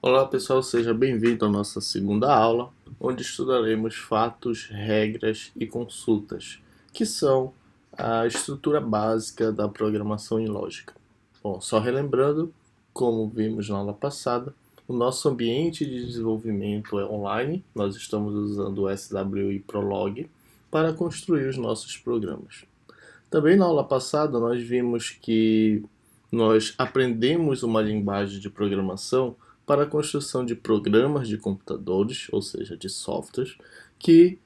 Olá pessoal, seja bem-vindo à nossa segunda aula, onde estudaremos fatos, regras e consultas, que são a estrutura básica da programação em lógica. Bom, só relembrando, como vimos na aula passada, o nosso ambiente de desenvolvimento é online, nós estamos usando o SWI Prolog para construir os nossos programas. Também na aula passada nós vimos que nós aprendemos uma linguagem de programação para a construção de programas de computadores, ou seja, de softwares, que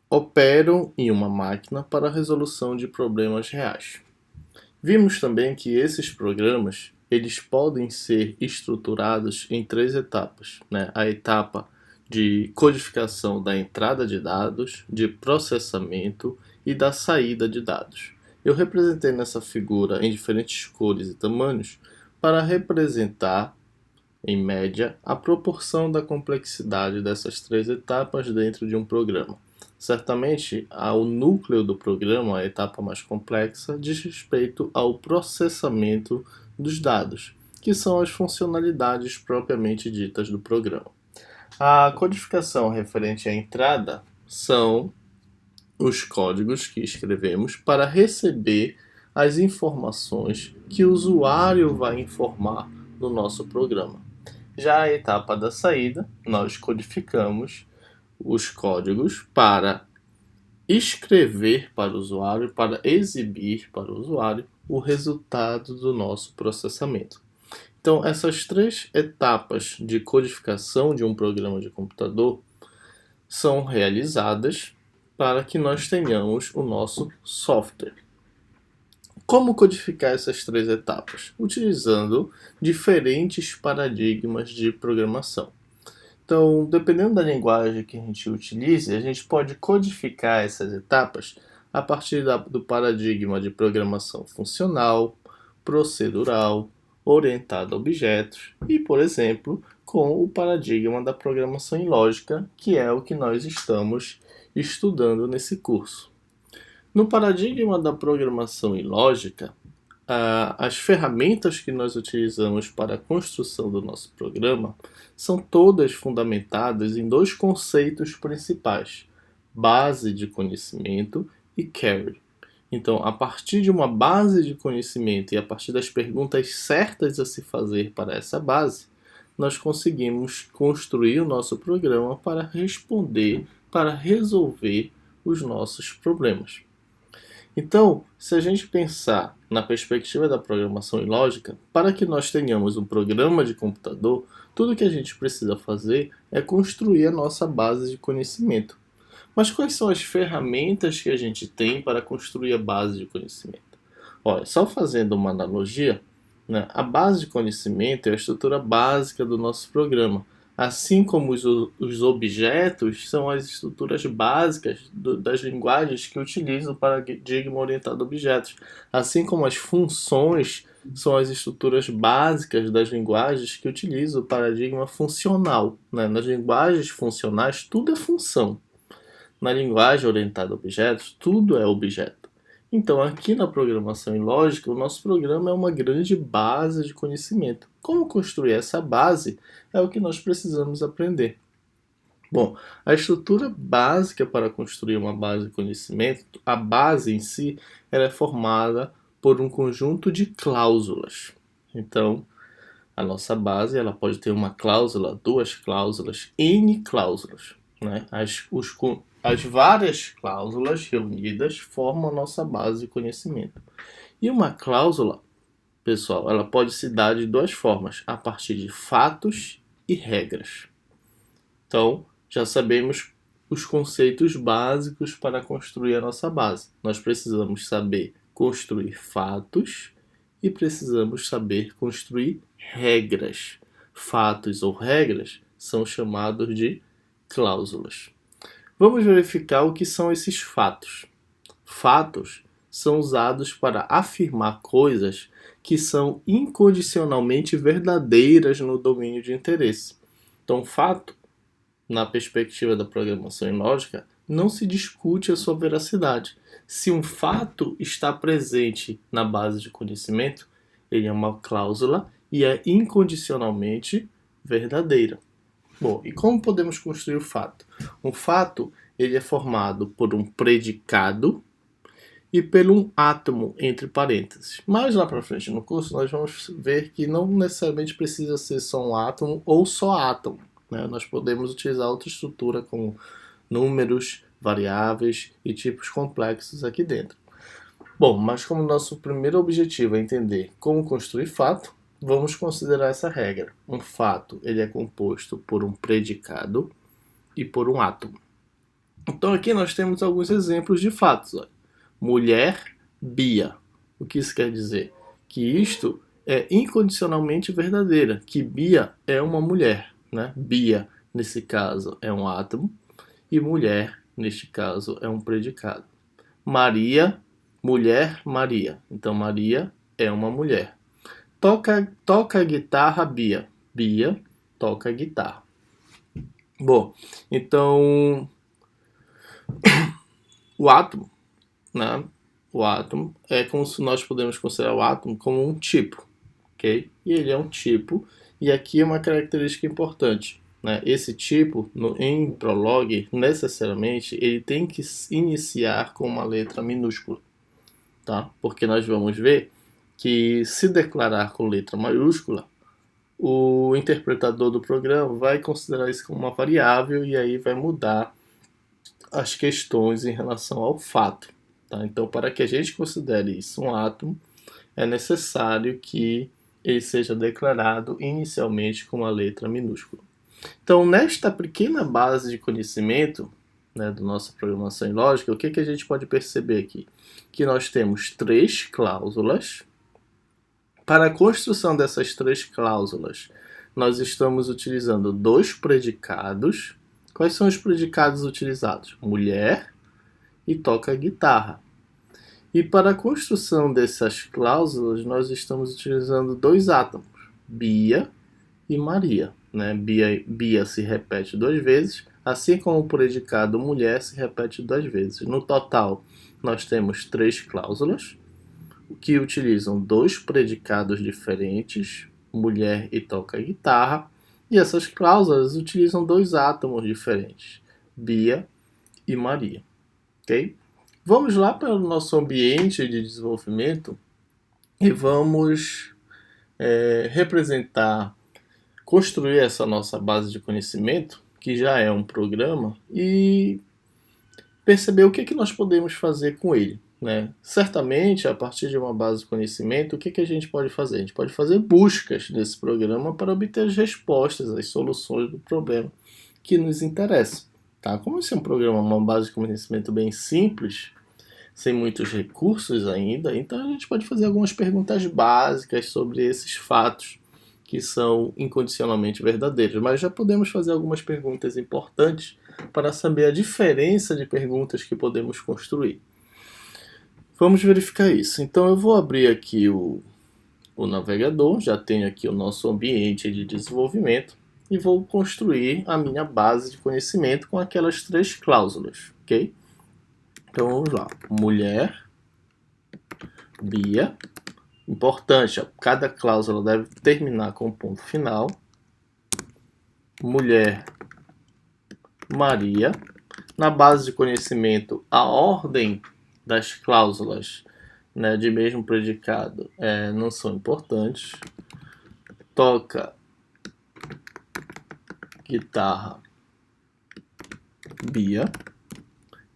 operam em uma máquina para a resolução de problemas reais. Vimos também que esses programas eles podem ser estruturados em três etapas, né? A etapa de codificação da entrada de dados, de processamento e da saída de dados. Eu representei nessa figura em diferentes cores e tamanhos para representar, em média, a proporção da complexidade dessas três etapas dentro de um programa. Certamente, o núcleo do programa, a etapa mais complexa, diz respeito ao processamento dos dados, que são as funcionalidades propriamente ditas do programa. A codificação referente à entrada são os códigos que escrevemos para receber as informações que o usuário vai informar no nosso programa. Já a etapa da saída, nós codificamos os códigos para escrever para o usuário, para exibir para o usuário o resultado do nosso processamento. Então, essas três etapas de codificação de um programa de computador são realizadas para que nós tenhamos o nosso software. Como codificar essas três etapas? Utilizando diferentes paradigmas de programação. Então, dependendo da linguagem que a gente utilize, a gente pode codificar essas etapas a partir do paradigma de programação funcional, procedural, orientada a objetos e, por exemplo, com o paradigma da programação em lógica, que é o que nós estamos estudando nesse curso. No paradigma da programação em lógica, as ferramentas que nós utilizamos para a construção do nosso programa são todas fundamentadas em dois conceitos principais: base de conhecimento e carry. Então, a partir de uma base de conhecimento e a partir das perguntas certas a se fazer para essa base, nós conseguimos construir o nosso programa para responder, para resolver os nossos problemas. Então, se a gente pensar na perspectiva da programação em lógica, para que nós tenhamos um programa de computador, tudo que a gente precisa fazer é construir a nossa base de conhecimento. Mas quais são as ferramentas que a gente tem para construir a base de conhecimento? Olha, só fazendo uma analogia, né, a base de conhecimento é a estrutura básica do nosso programa. Assim como os objetos são as estruturas básicas das linguagens que utilizam o paradigma orientado a objetos. Assim como as funções são as estruturas básicas das linguagens que utilizam o paradigma funcional. Né? Nas linguagens funcionais, tudo é função. Na linguagem orientada a objetos, tudo é objeto. Então, aqui na programação em lógica, o nosso programa é uma grande base de conhecimento. Como construir essa base é o que nós precisamos aprender. Bom, a estrutura básica para construir uma base de conhecimento, a base em si, ela é formada por um conjunto de cláusulas. Então, a nossa base ela pode ter uma cláusula, duas cláusulas, N cláusulas. Né? As várias cláusulas reunidas formam a nossa base de conhecimento. E uma cláusula, pessoal, ela pode se dar de duas formas, a partir de fatos e regras. Então, já sabemos os conceitos básicos para construir a nossa base. Nós precisamos saber construir fatos e precisamos saber construir regras. Fatos ou regras são chamados de cláusulas. Vamos verificar o que são esses fatos. Fatos são usados para afirmar coisas que são incondicionalmente verdadeiras no domínio de interesse. Então, fato, na perspectiva da programação em lógica, não se discute a sua veracidade. Se um fato está presente na base de conhecimento, ele é uma cláusula e é incondicionalmente verdadeira. Bom, e como podemos construir o fato? Um fato ele é formado por um predicado e por um átomo entre parênteses. Mais lá para frente no curso nós vamos ver que não necessariamente precisa ser só um átomo ou só átomo. Né? Nós podemos utilizar outra estrutura como números, variáveis e tipos complexos aqui dentro. Bom, mas como nosso primeiro objetivo é entender como construir fato, vamos considerar essa regra. Um fato ele é composto por um predicado e por um átomo. Então aqui nós temos alguns exemplos de fatos. Olha. Mulher, Bia. O que isso quer dizer? Que isto é incondicionalmente verdadeira, que Bia é uma mulher. Né? Bia, nesse caso, é um átomo e mulher, neste caso, é um predicado. Maria, mulher, Maria. Então Maria é uma mulher. Toca guitarra, Bia. Bia toca guitarra. Bom, então o átomo, né? O átomo é como se nós podemos considerar o átomo como um tipo, ok? E ele é um tipo, e aqui é uma característica importante, né? Esse tipo, em Prolog, necessariamente, ele tem que iniciar com uma letra minúscula, tá? Porque nós vamos ver que se declarar com letra maiúscula, o interpretador do programa vai considerar isso como uma variável e aí vai mudar as questões em relação ao fato. Tá? Então, para que a gente considere isso um átomo, é necessário que ele seja declarado inicialmente com uma letra minúscula. Então, nesta pequena base de conhecimento, né, da nossa programação em lógica, o que a gente pode perceber aqui? Que nós temos 3 cláusulas. Para a construção dessas 3 cláusulas, nós estamos utilizando 2 predicados. Quais são os predicados utilizados? Mulher e toca guitarra. E para a construção dessas cláusulas, nós estamos utilizando 2 átomos, Bia e Maria. Né? Bia se repete 2 vezes, assim como o predicado mulher se repete 2 vezes. No total, nós temos 3 cláusulas que utilizam 2 predicados diferentes, mulher e toca guitarra, e essas cláusulas utilizam 2 átomos diferentes, Bia e Maria. Okay? Vamos lá para o nosso ambiente de desenvolvimento e vamos representar, construir essa nossa base de conhecimento, que já é um programa, e perceber o que nós podemos fazer com ele. Né? Certamente, a partir de uma base de conhecimento, o que a gente pode fazer? A gente pode fazer buscas nesse programa para obter as respostas, as soluções do problema que nos interessa. Tá? Como esse é um programa, uma base de conhecimento bem simples, sem muitos recursos ainda, então a gente pode fazer algumas perguntas básicas sobre esses fatos que são incondicionalmente verdadeiros, mas já podemos fazer algumas perguntas importantes para saber a diferença de perguntas que podemos construir. Vamos verificar isso. Então eu vou abrir aqui o navegador, já tenho aqui o nosso ambiente de desenvolvimento e vou construir a minha base de conhecimento com aquelas 3 cláusulas, ok? Então vamos lá. Mulher, Bia. Importante, cada cláusula deve terminar com um ponto final. Mulher, Maria. Na base de conhecimento, a ordem das cláusulas, né, de mesmo predicado não são importantes. Toca guitarra, Bia.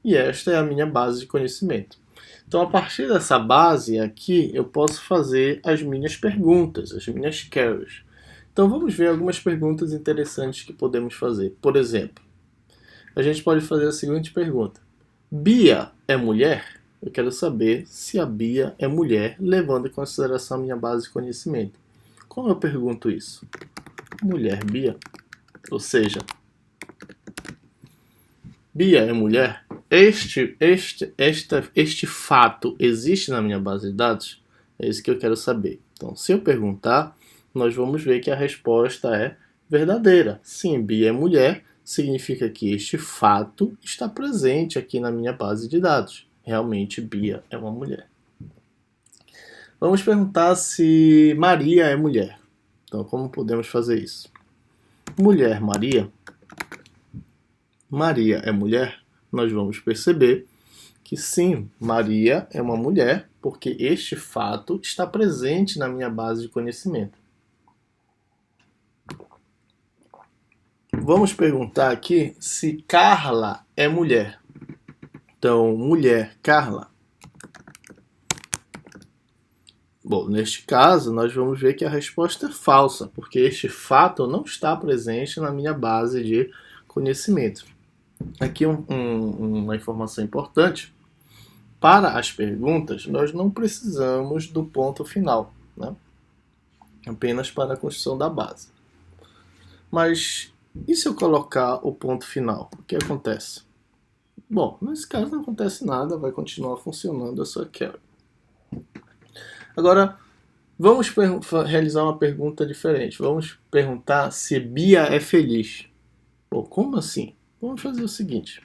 E esta é a minha base de conhecimento. Então, a partir dessa base aqui, eu posso fazer as minhas perguntas, as minhas queries. Então, vamos ver algumas perguntas interessantes que podemos fazer. Por exemplo, a gente pode fazer a seguinte pergunta: Bia é mulher? Eu quero saber se a Bia é mulher, levando em consideração a minha base de conhecimento. Como eu pergunto isso? Mulher Bia? Ou seja, Bia é mulher? Este fato existe na minha base de dados? É isso que eu quero saber. Então, se eu perguntar, nós vamos ver que a resposta é verdadeira. Sim, Bia é mulher, significa que este fato está presente aqui na minha base de dados. Realmente, Bia é uma mulher. Vamos perguntar se Maria é mulher. Então, como podemos fazer isso? mulher Maria, Maria é mulher, nós vamos perceber que sim, Maria é uma mulher, porque este fato está presente na minha base de conhecimento. Vamos perguntar aqui se Carla é mulher. Então, mulher Carla. Bom, neste caso, nós vamos ver que a resposta é falsa, porque este fato não está presente na minha base de conhecimento. Aqui uma informação importante. Para as perguntas, nós não precisamos do ponto final, né? Apenas para a construção da base. Mas e se eu colocar o ponto final? O que acontece? Bom, nesse caso não acontece nada, vai continuar funcionando a sua query. Agora, vamos realizar uma pergunta diferente. Vamos perguntar se Bia é feliz. Bom, como assim? Vamos fazer o seguinte.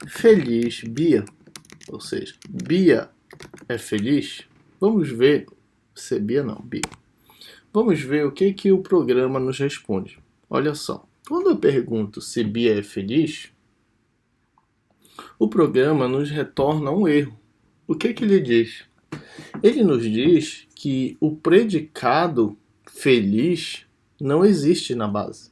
Feliz Bia, ou seja, Bia é feliz? Vamos ver se Bia não, Bia. Vamos ver o que o programa nos responde. Olha só, quando eu pergunto se Bia é feliz, o programa nos retorna um erro. O que ele diz? Ele nos diz que o predicado feliz não existe na base,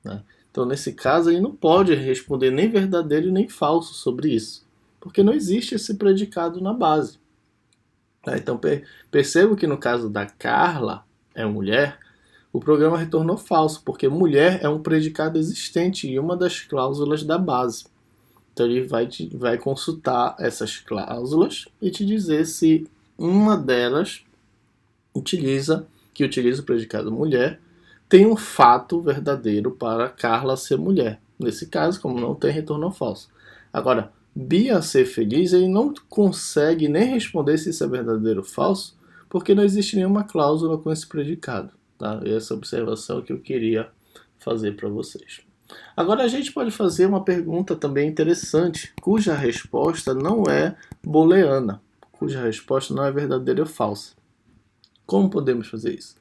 né? Então, nesse caso, ele não pode responder nem verdadeiro nem falso sobre isso, porque não existe esse predicado na base. Então, percebo que no caso da Carla, é mulher, o programa retornou falso, porque mulher é um predicado existente em uma das cláusulas da base. Então, ele vai consultar essas cláusulas e te dizer se uma delas utiliza o predicado mulher, tem um fato verdadeiro para Carla ser mulher. Nesse caso, como não tem, retorno falso. Agora, Bia ser feliz, ele não consegue nem responder se isso é verdadeiro ou falso, porque não existe nenhuma cláusula com esse predicado. Tá? Essa observação que eu queria fazer para vocês. Agora a gente pode fazer uma pergunta também interessante, cuja resposta não é booleana, cuja resposta não é verdadeira ou falsa. Como podemos fazer isso?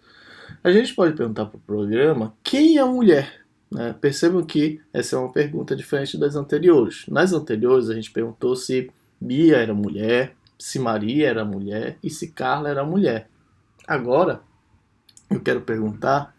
A gente pode perguntar para o programa quem é a mulher. Né? Percebam que essa é uma pergunta diferente das anteriores. Nas anteriores a gente perguntou se Bia era mulher, se Maria era mulher e se Carla era mulher. Agora eu quero perguntar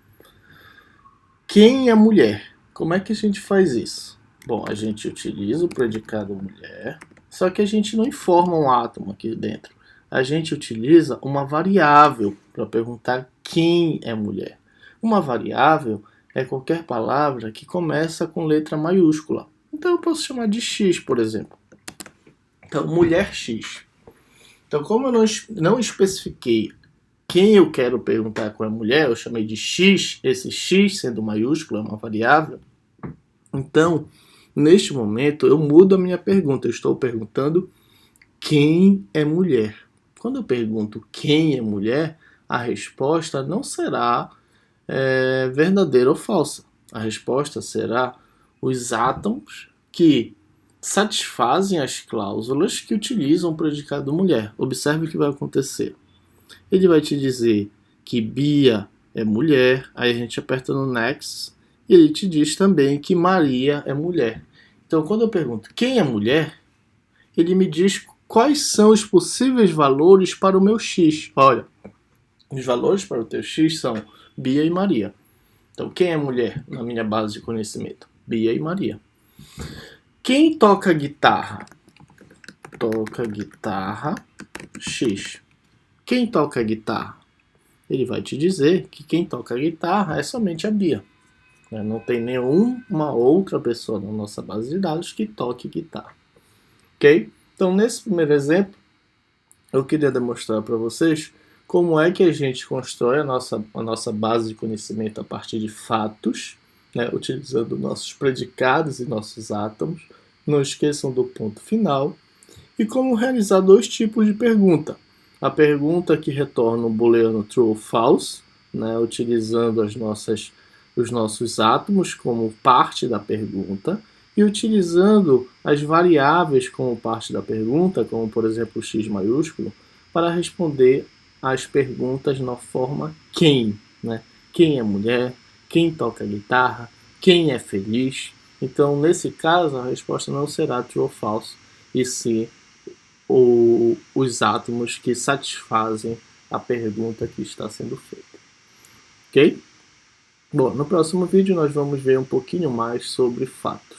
quem é mulher. Como é que a gente faz isso? Bom, a gente utiliza o predicado mulher, só que a gente não informa um átomo aqui dentro. A gente utiliza uma variável para perguntar quem é mulher. Uma variável é qualquer palavra que começa com letra maiúscula. Então eu posso chamar de X, por exemplo. Então, mulher X. Então, como eu não especifiquei quem eu quero perguntar qual é a mulher, eu chamei de X, esse X sendo maiúsculo, é uma variável. Então, neste momento, eu mudo a minha pergunta. Eu estou perguntando quem é mulher. Quando eu pergunto quem é mulher, a resposta não será verdadeira ou falsa. A resposta será os átomos que satisfazem as cláusulas que utilizam o predicado mulher. Observe o que vai acontecer. Ele vai te dizer que Bia é mulher, aí a gente aperta no Next, e ele te diz também que Maria é mulher. Então, quando eu pergunto quem é mulher, ele me diz quais são os possíveis valores para o meu X. Olha, os valores para o teu X são Bia e Maria. Então, quem é mulher na minha base de conhecimento? Bia e Maria. Quem toca guitarra? Toca guitarra X. Quem toca guitarra? Ele vai te dizer que quem toca guitarra é somente a Bia. Não tem nenhuma outra pessoa na nossa base de dados que toque guitarra. Ok? Então, nesse primeiro exemplo, eu queria demonstrar para vocês como é que a gente constrói a nossa base de conhecimento a partir de fatos, né, utilizando nossos predicados e nossos átomos. Não esqueçam do ponto final. E como realizar dois tipos de pergunta. A pergunta que retorna o booleano true ou false, né, utilizando os nossos átomos como parte da pergunta, e utilizando as variáveis como parte da pergunta, como por exemplo o X maiúsculo, para responder as perguntas na forma quem. Né? Quem é mulher, quem toca guitarra, quem é feliz. Então, nesse caso, a resposta não será true ou falso, e sim os átomos que satisfazem a pergunta que está sendo feita. Ok? Bom, no próximo vídeo nós vamos ver um pouquinho mais sobre fatos.